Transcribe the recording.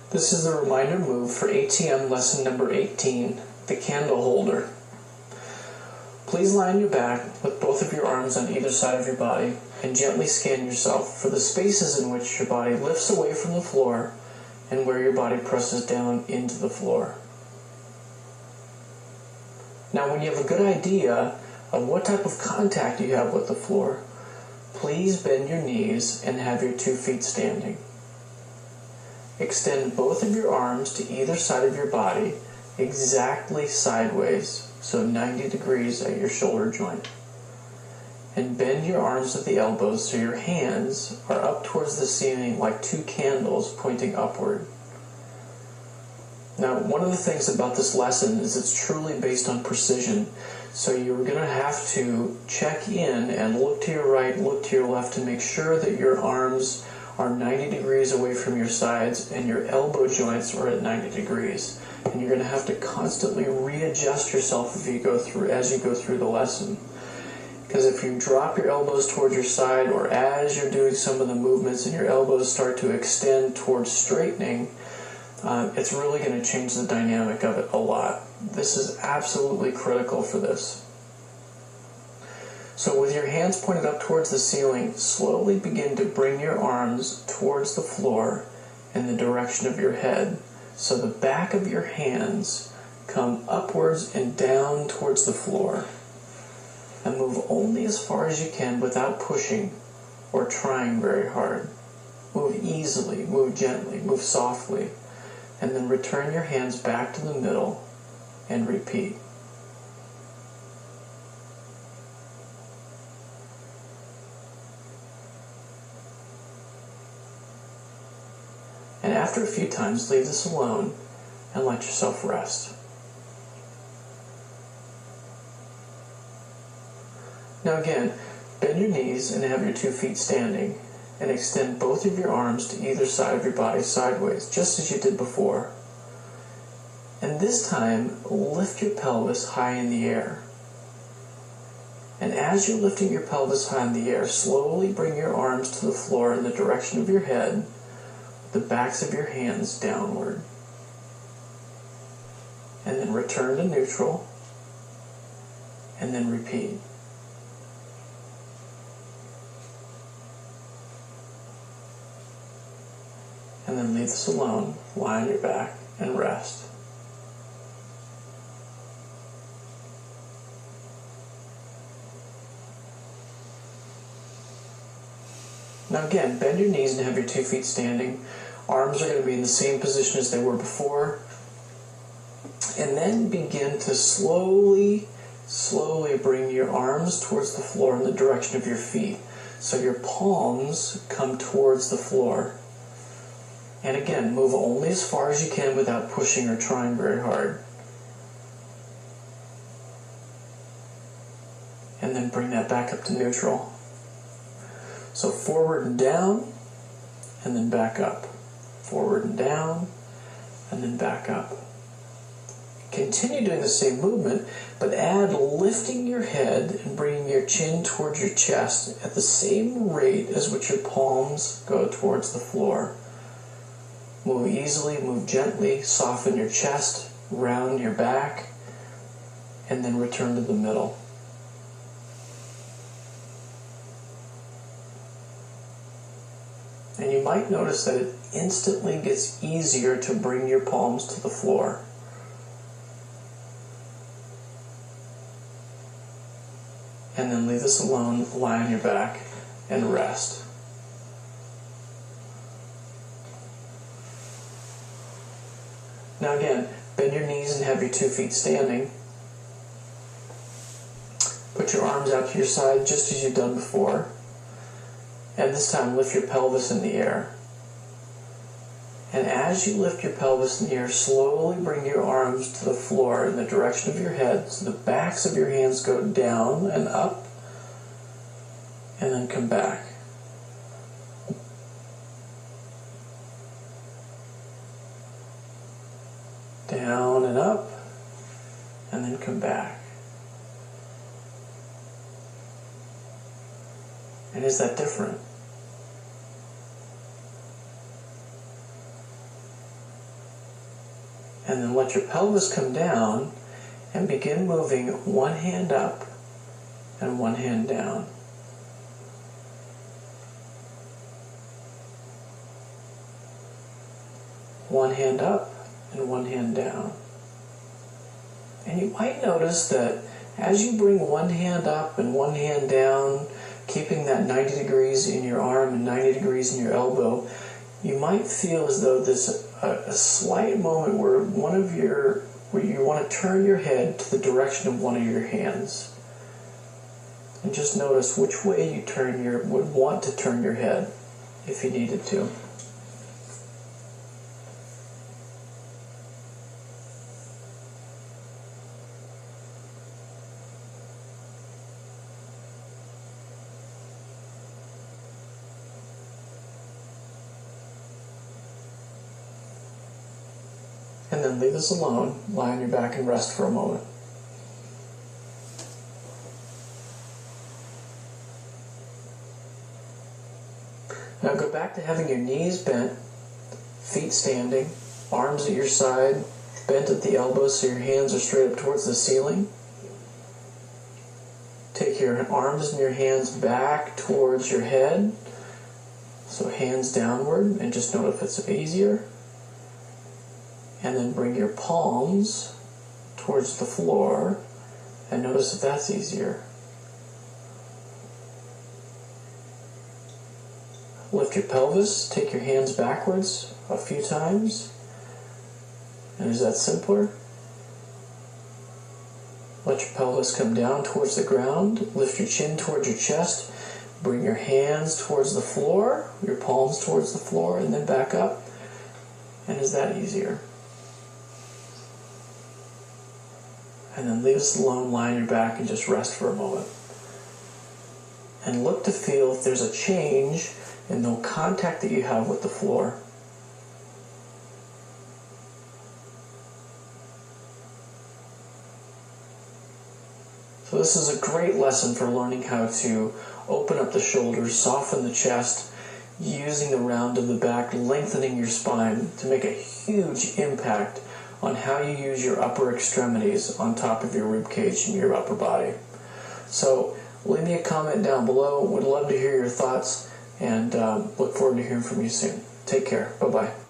This is the reminder move for ATM lesson number 18, the candle holder. Please lie on your back with both of your arms on either side of your body and gently scan yourself for the spaces in which your body lifts away from the floor and where your body presses down into the floor. Now, when you have a good idea of what type of contact you have with the floor, please bend your knees and have your 2 feet standing. Extend both of your arms to either side of your body exactly sideways, so 90 degrees at your shoulder joint. And bend your arms at the elbows so your hands are up towards the ceiling like 2 candles pointing upward. Now, one of the things about this lesson is it's truly based on precision, so you're going to have to check in and look to your right, look to your left to make sure that your arms are 90 degrees away from your sides and your elbow joints are at 90 degrees. And you're going to have to constantly readjust yourself as you go through the lesson. Because if you drop your elbows towards your side, or as you're doing some of the movements and your elbows start to extend towards straightening, it's really going to change the dynamic of it a lot. This is absolutely critical for this. So with your hands pointed up towards the ceiling, slowly begin to bring your arms towards the floor in the direction of your head. So the back of your hands come upwards and down towards the floor. And move only as far as you can without pushing or trying very hard. Move easily, move gently, move softly. And then return your hands back to the middle and repeat. And after a few times, leave this alone and let yourself rest. Now again, bend your knees and have your 2 feet standing, and extend both of your arms to either side of your body sideways, just as you did before. And this time, lift your pelvis high in the air. And as you're lifting your pelvis high in the air, slowly bring your arms to the floor in the direction of your head, the backs of your hands downward. And then return to neutral, and then repeat. And then leave this alone, lie on your back, and rest. Now again, bend your knees and have your 2 feet standing. Arms are going to be in the same position as they were before. And then begin to slowly bring your arms towards the floor in the direction of your feet. So your palms come towards the floor. And again, move only as far as you can without pushing or trying very hard. And then bring that back up to neutral. So forward and down, and then back up. Forward and down, and then back up. Continue doing the same movement, but add lifting your head and bringing your chin towards your chest at the same rate as which your palms go towards the floor. Move easily, move gently, soften your chest, round your back, and then return to the middle. And you might notice that it instantly gets easier to bring your palms to the floor. And then leave this alone, lie on your back, and rest. Now again, bend your knees and have your 2 feet standing. Put your arms out to your side just as you've done before. And this time lift your pelvis in the air. And as you lift your pelvis in the air, slowly bring your arms to the floor in the direction of your head, so the backs of your hands go down and up, and then come back. Down and up, and then come back. And is that different? And then let your pelvis come down and begin moving one hand up and one hand down. One hand up and one hand down. And you might notice that as you bring one hand up and one hand down, keeping that 90 degrees in your arm and 90 degrees in your elbow, you might feel as though there's a slight moment where where you want to turn your head to the direction of one of your hands. And just notice which way you would want to turn your head if you needed to. And then leave this alone, lie on your back and rest for a moment. Now go back to having your knees bent, feet standing, arms at your side, bent at the elbows so your hands are straight up towards the ceiling. Take your arms and your hands back towards your head, so hands downward, and just note if it's easier. And then bring your palms towards the floor and notice if that's easier. Lift your pelvis, take your hands backwards a few times. And is that simpler? Let your pelvis come down towards the ground. Lift your chin towards your chest. Bring your hands towards the floor, your palms towards the floor, and then back up. And is that easier? And then leave us alone, lie on your back, and just rest for a moment. And look to feel if there's a change in the contact that you have with the floor. So this is a great lesson for learning how to open up the shoulders, soften the chest, using the round of the back, lengthening your spine to make a huge impact on how you use your upper extremities on top of your rib cage and your upper body. So leave me a comment down below. Would love to hear your thoughts, and look forward to hearing from you soon. Take care. Bye-bye.